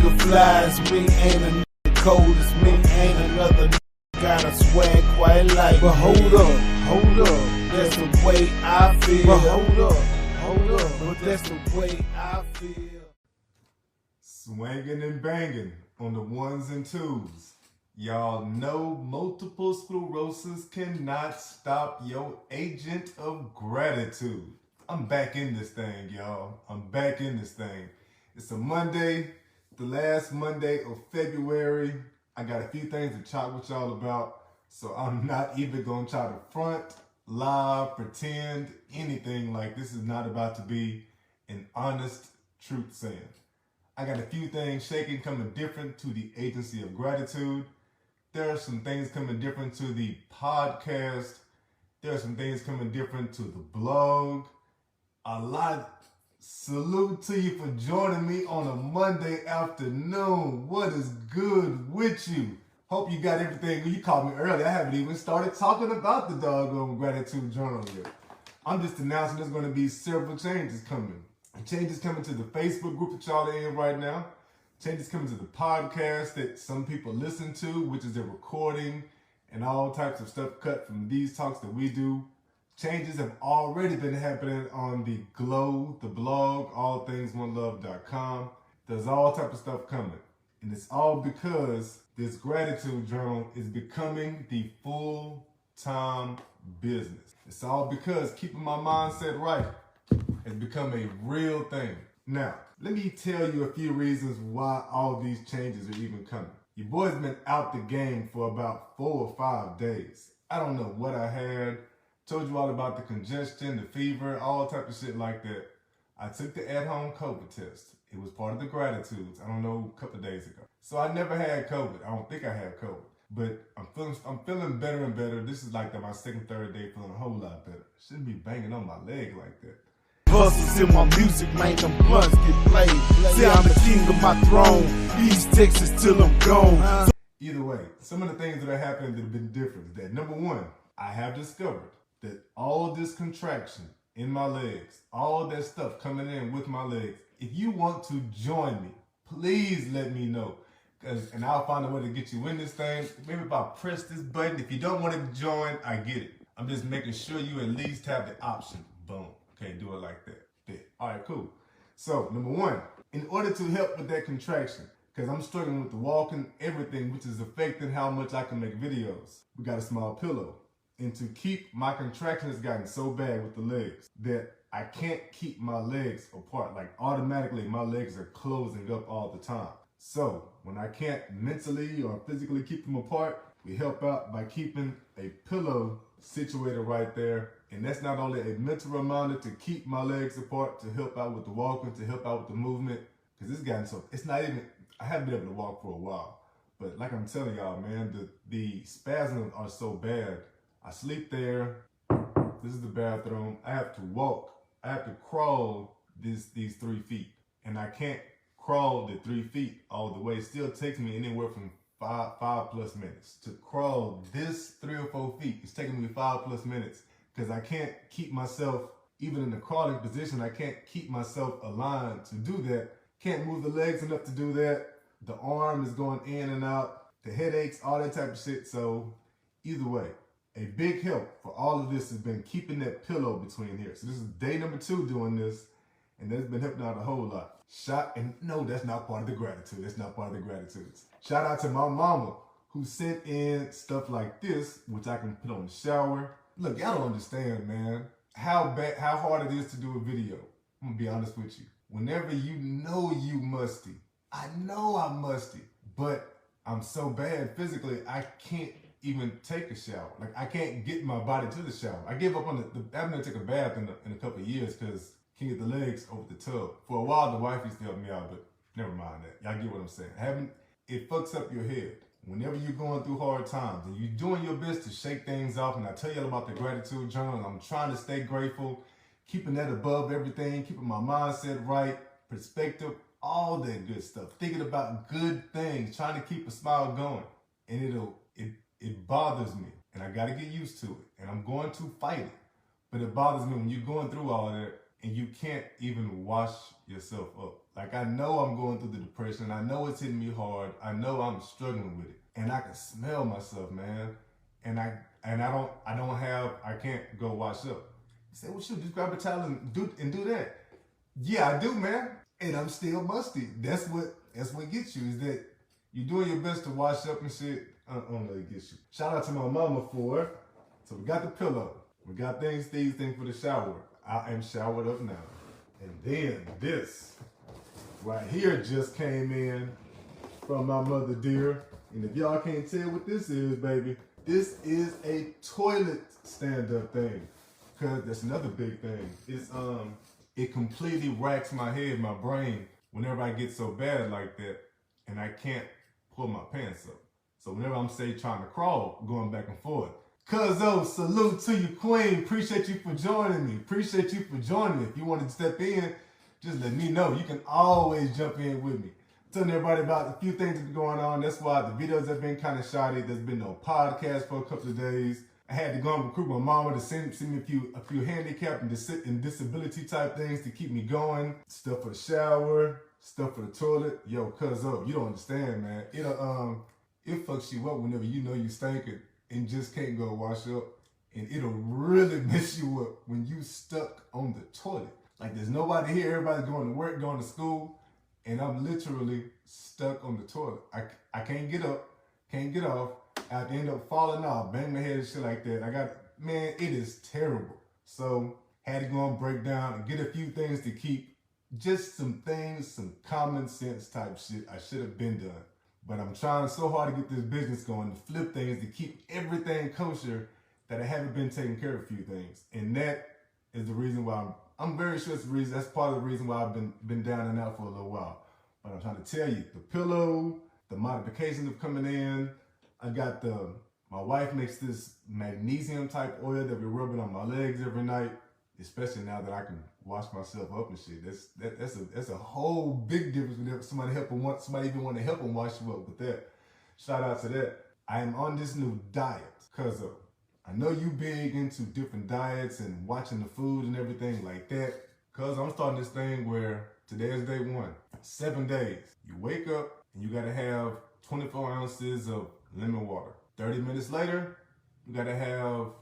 nigga fly as me, ain't a nigga cold as me, ain't another nigga got a swag quite like. But hold up, that's the way I feel. But hold up, but that's the way I feel. Swinging and banging on the ones and twos. Y'all know multiple sclerosis cannot stop your agent of gratitude. I'm back in this thing, y'all. I'm back in this thing. It's a Monday, the last Monday of February. I got a few things to talk with y'all about, so I'm not even gonna try to front, lie, pretend, anything. Like, this is not about to be an honest truth saying. I got a few things shaking, coming different to the agency of gratitude. There are some things coming different to the podcast. There are some things coming different to the blog. A lot. Salute to you for joining me on a Monday afternoon. What is good with you? Hope you got everything. You called me early. I haven't even started talking about the doggone gratitude journal yet. I'm just announcing there's going to be several changes coming. Changes coming to the Facebook group that y'all are in right now. Changes coming to the podcast that some people listen to, which is a recording and all types of stuff cut from these talks that we do. Changes have already been happening on the Glow, the blog, allthingsonelove.com. There's all types of stuff coming. And it's all because this gratitude journal is becoming the full-time business. It's all because keeping my mindset right has become a real thing. Now, let me tell you a few reasons why all these changes are even coming. Your boy's been out the game for about 4 or 5 days. I don't know what I had. Told you all about the congestion, the fever, all type of shit like that. I took the at-home COVID test. It was part of the gratitudes, I don't know, a couple of days ago. So I never had COVID. I don't think I had COVID. But I'm feeling better and better. This is like my second, third day feeling a whole lot better. Shouldn't be banging on my leg like that. Busters in my music, man, them blunts get played. See, I'm the king of my throne, East Texas till I'm gone. Either way, some of the things that are happening that have been different is that, number one, I have discovered that all this contraction in my legs, all that stuff coming in with my legs, if you want to join me, please let me know. And I'll find a way to get you in this thing. Maybe if I press this button, if you don't want to join, I get it. I'm just making sure you at least have the option. Boom. Okay, do it like that. Yeah. All right, cool. So, number one, in order to help with that contraction, because I'm struggling with the walking, everything, which is affecting how much I can make videos, we got a small pillow. And to keep my contraction has gotten so bad with the legs that I can't keep my legs apart. Like, automatically, my legs are closing up all the time. So, when I can't mentally or physically keep them apart, we help out by keeping a pillow situated right there. And that's not only a mental reminder to keep my legs apart, to help out with the walking, to help out with the movement, because it's gotten so, it's not even, I haven't been able to walk for a while. But like I'm telling y'all, man, the spasms are so bad. I sleep there. This is the bathroom. I have to walk. I have to crawl these 3 feet. And I can't crawl the 3 feet all the way. It still takes me anywhere from 5+ minutes to crawl this 3 or 4 feet. It's taking me 5+ minutes because I can't keep myself, even in the crawling position, I can't keep myself aligned to do that. Can't move the legs enough to do that. The arm is going in and out, the headaches, all that type of shit. So either way, a big help for all of this has been keeping that pillow between here. So this is day number 2 doing this, and that's been helping out a whole lot. No, that's not part of the gratitude. That's not part of the gratitudes. Shout out to my mama who sent in stuff like this, which I can put on the shower. Look, y'all don't understand, man, how hard it is to do a video. I'm gonna be honest with you. Whenever you know you musty, I know I'm musty, but I'm so bad physically, I can't even take a shower. Like, I can't get my body to the shower. I gave up on I haven't taken a bath in a couple of years because I can't get the legs over the tub. For a while, the wife used to help me out, but never mind that. Y'all get what I'm saying. It fucks up your head. Whenever you're going through hard times and you're doing your best to shake things off, and I tell you about the gratitude journal, and I'm trying to stay grateful, keeping that above everything, keeping my mindset right, perspective, all that good stuff. Thinking about good things, trying to keep a smile going. And it bothers me, and I got to get used to it, and I'm going to fight it. But it bothers me when you're going through all that and you can't even wash yourself up. Like, I know I'm going through the depression. I know it's hitting me hard. I know I'm struggling with it. And I can smell myself, man. And I can't go wash up. You say, well, shoot, just grab a towel and do that. Yeah, I do, man. And I'm still musty. That's what gets you, is that you're doing your best to wash up and shit. I don't know, it gets you. Shout out to my mama for it. So we got the pillow. We got these things for the shower. I am showered up now. And then this right here just came in from my mother dear. And if y'all can't tell what this is, baby, this is a toilet stand-up thing. Cause that's another big thing. It's it completely racks my head, my brain, whenever I get so bad like that and I can't pull my pants up. So whenever I'm trying to crawl, going back and forth. Cuzzo, salute to you, queen. Appreciate you for joining me. Appreciate you for joining me. If you want to step in, just let me know. You can always jump in with me. Telling everybody about a few things that are going on. That's why the videos have been kind of shoddy. There's been no podcast for a couple of days. I had to go and recruit my mama to send me a few handicap and disability type things to keep me going. Stuff for the shower, stuff for the toilet. Yo, cuzzo, you don't understand, man. It fucks you up whenever you know you stinking and just can't go wash up. And it'll really mess you up when you stuck on the toilet. Like, there's nobody here, everybody's going to work, going to school, and I'm literally stuck on the toilet. I can't get up, can't get off. I have to end up falling off, bang my head and shit like that. Man, it is terrible. So, had to go and break down and get a few things to keep. Just some things, some common sense type shit I should have been done. But I'm trying so hard to get this business going, to flip things, to keep everything kosher, that I haven't been taking care of a few things. And that is the reason why I'm very sure it's the reason, that's part of the reason why I've been down and out for a little while. But I'm trying to tell you, the pillow, the modifications of coming in, I got my wife makes this magnesium type oil that we're rubbing on my legs every night, especially now that I can wash myself up and shit. That's a whole big difference with somebody even want to help them wash you up with that. Shout out to that. I am on this new diet because I know you big into different diets and watching the food and everything like that. Cause I'm starting this thing where today is day 1, 7 days. You wake up and you gotta have 24 ounces of lemon water. 30 minutes later, you gotta have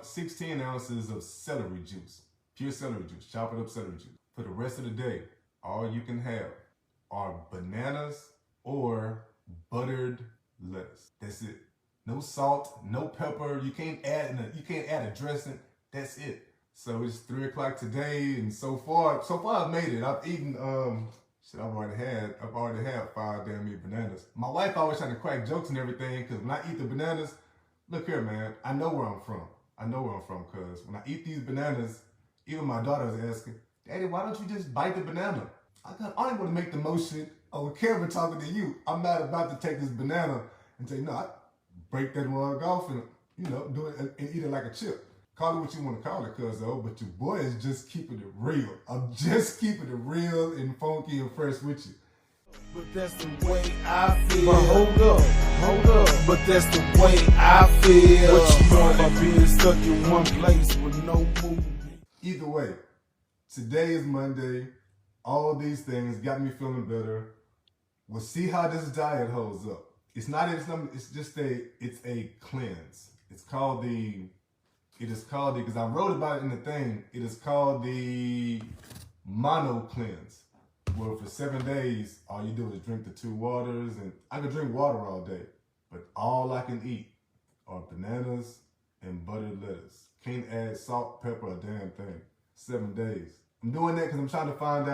16 ounces of celery juice, pure celery juice, chop it up celery juice. For the rest of the day, all you can have are bananas or buttered lettuce. That's it. No salt, no pepper. You can't add a dressing. That's it. So it's 3 o'clock today, and so far I've made it. I've eaten I've already had 5 damn meat bananas. My wife always trying to crack jokes and everything, because when I eat the bananas, look here, man, I know where I'm from. Because when I eat these bananas, even my daughter is asking, Daddy, why don't you just bite the banana? I don't want to make the motion of Kevin talking to you. I'm not about to take this banana and say, no, I break that mug off and, do it and eat it like a chip. Call it what you want to call it, cuzzo, but your boy is just keeping it real. I'm just keeping it real and funky and fresh with you. But that's the way I feel. But hold up. But that's the way I feel. What you know about being stuck in one place with no movement? Either way, today is Monday. All these things got me feeling better. We'll see how this diet holds up. It's a cleanse. Because I wrote about it in the thing, it is called the mono cleanse. Where for 7 days, all you do is drink the 2 waters, and I can drink water all day, but all I can eat are bananas and buttered lettuce. Can't add salt, pepper, a damn thing. 7 days. I'm doing that because I'm trying to find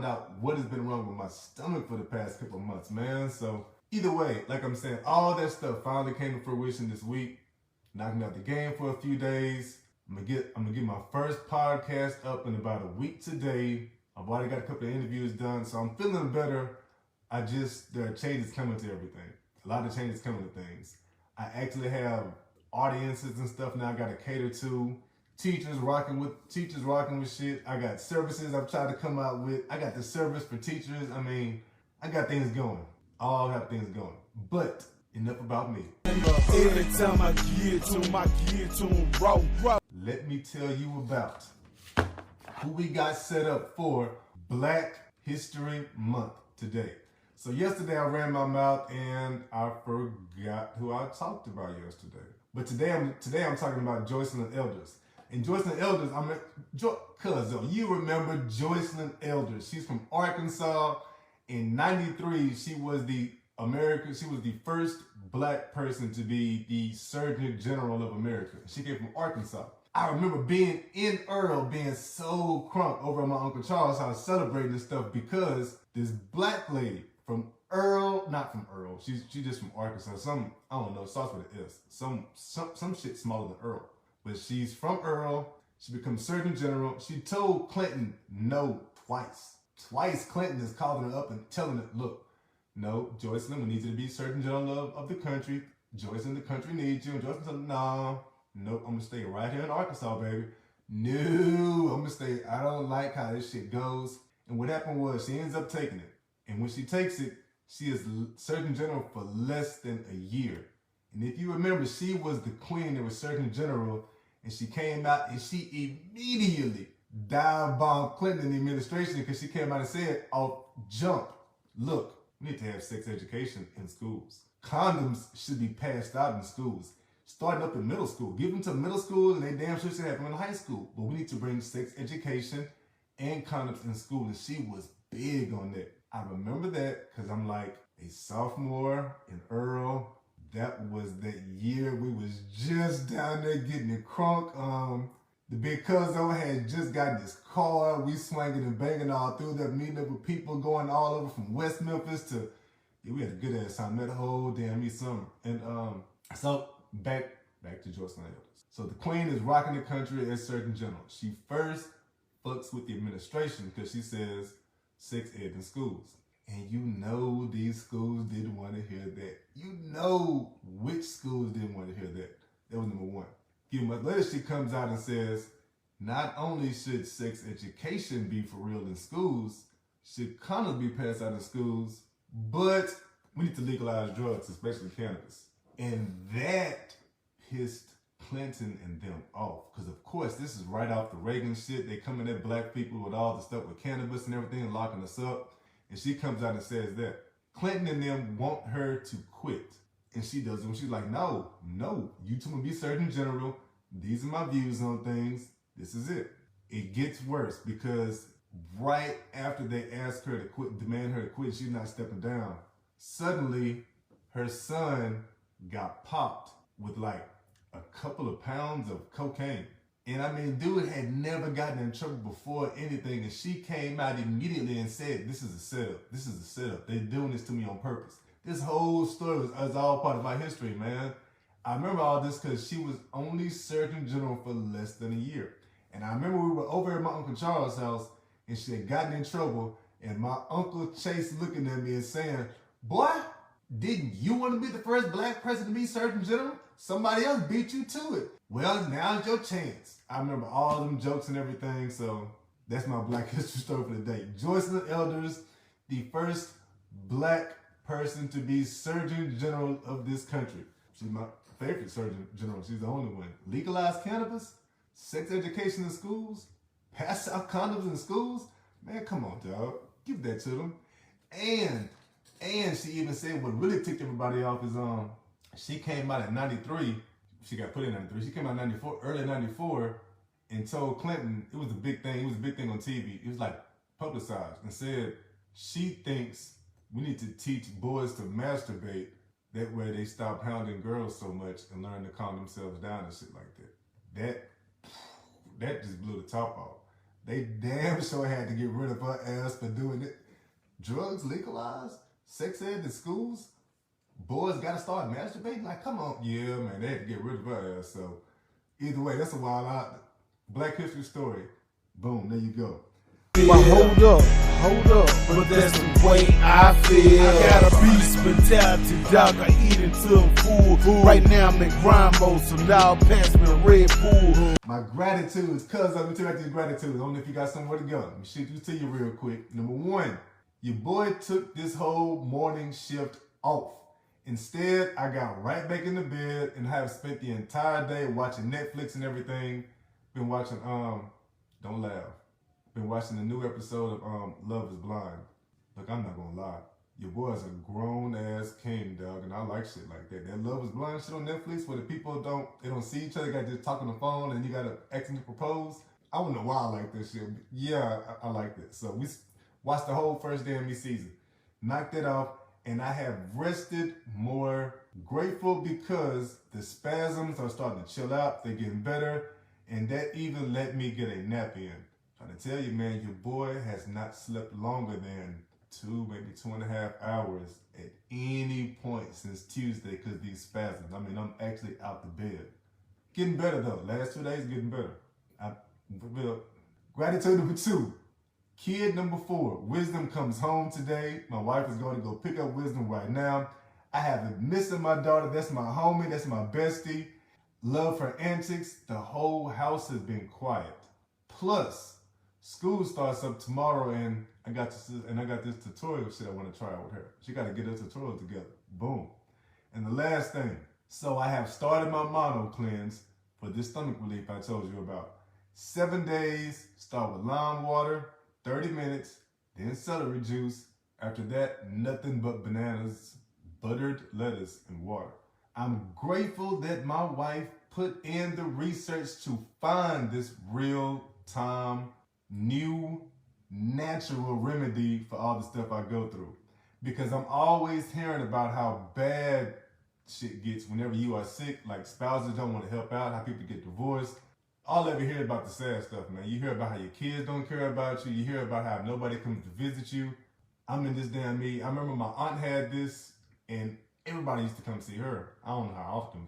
out what has been wrong with my stomach for the past couple of months, man. So either way, like I'm saying, all that stuff finally came to fruition this week. Knocking out the game for a few days. I'm gonna get my first podcast up in about a week today. I've already got a couple of interviews done, so I'm feeling better. There are changes coming to everything. A lot of changes coming to things. I actually have audiences and stuff now I gotta cater to. Teachers rocking with shit. I got services I've tried to come out with. I got the service for teachers. I got things going. All have things going. But enough about me. Anytime I get to raw. Let me tell you about who we got set up for Black History Month today. So yesterday I ran my mouth and I forgot who I talked about yesterday. But today I'm talking about Joycelyn Elders. And Joycelyn Elders, you remember Joycelyn Elders. She's from Arkansas. In '93, she was the first black person to be the Surgeon General of America. She came from Arkansas. I remember being in Earl, being so crunk over at my Uncle Charles' house celebrating this stuff because this black lady from Earl, not from Earl, she's just from Arkansas. I don't know, starts with an S. Some shit smaller than Earl. But she's from Earl. She becomes Surgeon General. She told Clinton no twice. Twice Clinton is calling her up and telling her, look, no, Joycelyn, we need you to be Surgeon General of the country. Joycelyn, the country needs you. And Joycelyn said, no, nope, I'm going to stay right here in Arkansas, baby. No, I'm going to stay. I don't like how this shit goes. And what happened was she ends up taking it. And when she takes it, she is Surgeon General for less than a year. And if you remember, she was the queen that was Surgeon General. And she came out and she immediately dive-bombed Clinton in the administration because she came out and said, off jump, look, we need to have sex education in schools. Condoms should be passed out in schools, starting up in middle school. Give them to middle school and they damn sure should have them in high school. But we need to bring sex education and condoms in school. And she was big on that. I remember that because I'm like a sophomore in Earl. That was that year we was just down there getting it crunk. The big cousin had just gotten his car. We swinging and banging all through there, meeting up with people going all over from West Memphis to, we had a good ass time that whole damn summer. And so back to Joycelyn Elders. So the queen is rocking the country as Surgeon General. She first fucks with the administration because she says sex ed in schools. And you know these schools didn't want to hear that. You know which schools didn't want to hear that. That was number one. A few months later, she comes out and says, not only should sex education be for real in schools, should condoms be passed out in schools, but we need to legalize drugs, especially cannabis. And that pissed Clinton and them off. Because of course, this is right off the Reagan shit. They coming at black people with all the stuff with cannabis and everything, locking us up. And she comes out and says that Clinton and them want her to quit. And she doesn't. She's like, no, you two will be Surgeon General. These are my views on things. This is it. It gets worse because right after they ask her to quit, demand her to quit, she's not stepping down. Suddenly, her son got popped with like a couple of pounds of cocaine. And I mean, dude had never gotten in trouble before anything. And she came out immediately and said, this is a setup. This is a setup. They're doing this to me on purpose. This whole story is all part of my history, man. I remember all this because she was only Surgeon General for less than a year. And I remember we were over at my Uncle Charles' house and she had gotten in trouble. And my Uncle Chase looking at me and saying, boy, didn't you want to be the first black person to be Surgeon General? Somebody else beat you to it. Well, now's your chance. I remember all them jokes and everything. So that's my Black History story for the day. Joycelyn Elders, the first black person to be Surgeon General of this country. She's my favorite Surgeon General. She's the only one. Legalize cannabis, sex education in schools, pass out condoms in schools. Man, come on, dog. Give that to them. And she even said what really ticked everybody off is she came out in 93. She got put in 93. She came out in 94, early 94, and told Clinton, it was a big thing. It was a big thing on TV. It was like publicized and said she thinks we need to teach boys to masturbate. That way they stop hounding girls so much and learn to calm themselves down and shit like that. That just blew the top off. They damn sure had to get rid of her ass for doing it. Drugs legalized, sex ed in schools, boys gotta start masturbating? Like, come on. Yeah, man, they had to get rid of her ass. So either way, that's a wild out. Black History story. Boom, there you go. But hold up, but that's the way I feel. I got a beast mentality, dog. I eat until I'm full. Right now I'm in grind mode, so now pass me a Red Bull. My gratitudes, cuz let me tell you these gratitudes. I don't know if you got somewhere to go. Let me shoot you to you real quick. Number one, your boy took this whole morning shift off. Instead, I got right back in the bed and have spent the entire day watching Netflix and everything. Been watching, don't laugh. been watching the new episode of Love is Blind. Look, I'm not gonna lie. Your boy's a grown-ass king, dog, and I like shit like that. That Love is Blind shit on Netflix where the people don't see each other, they gotta just talk on the phone and you gotta accidentally propose. I don't know why I like this shit. Yeah, I like that. So we watched the whole first day of me season. Knocked it off, and I have rested more. Grateful because the spasms are starting to chill out. They're getting better, and that even let me get a nap in. Trying to tell you, man, your boy has not slept longer than 2, maybe 2.5 hours at any point since Tuesday because these spasms. I mean, I'm actually out the bed. Getting better though. Last 2 days getting better. Gratitude number 2. Kid number 4. Wisdom comes home today. My wife is going to go pick up Wisdom right now. I have been missing my daughter. That's my homie. That's my bestie. Love her antics. The whole house has been quiet. Plus, school starts up tomorrow, and I got this tutorial shit I want to try out with her. She got to get her tutorial together. Boom. And the last thing. So I have started my mono cleanse for this stomach relief I told you about. 7 days. Start with lime water, 30 minutes, then celery juice. After that, nothing but bananas, buttered lettuce, and water. I'm grateful that my wife put in the research to find this real-time, new, natural remedy for all the stuff I go through. Because I'm always hearing about how bad shit gets whenever you are sick, like spouses don't want to help out, how people get divorced. All of you hear about the sad stuff, man. You hear about how your kids don't care about you. You hear about how nobody comes to visit you. I'm in this damn me. I remember my aunt had this, and everybody used to come see her. I don't know how often.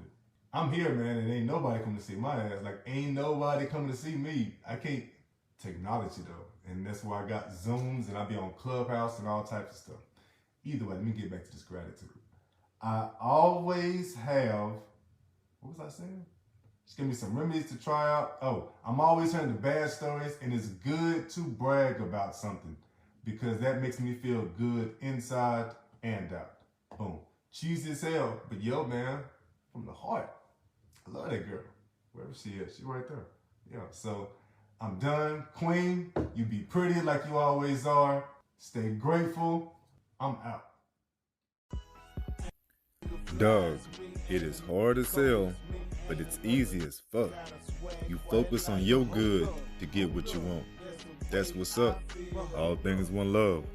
I'm here, man, and ain't nobody coming to see my ass. Like, ain't nobody coming to see me. I can't technology, though. And that's why I got Zooms, and I be on Clubhouse and all types of stuff. Either way, let me get back to this gratitude. I always have, what was I saying? Just give me some remedies to try out. Oh, I'm always hearing the bad stories, and it's good to brag about something because that makes me feel good inside and out. Boom. Cheesy as hell, but yo, man, from the heart. I love that girl. Wherever she is, she right there. Yeah, so I'm done. Queen, you be pretty like you always are. Stay grateful. I'm out. Dog, it is hard as hell, but it's easy as fuck. You focus on your good to get what you want. That's what's up. All things one love.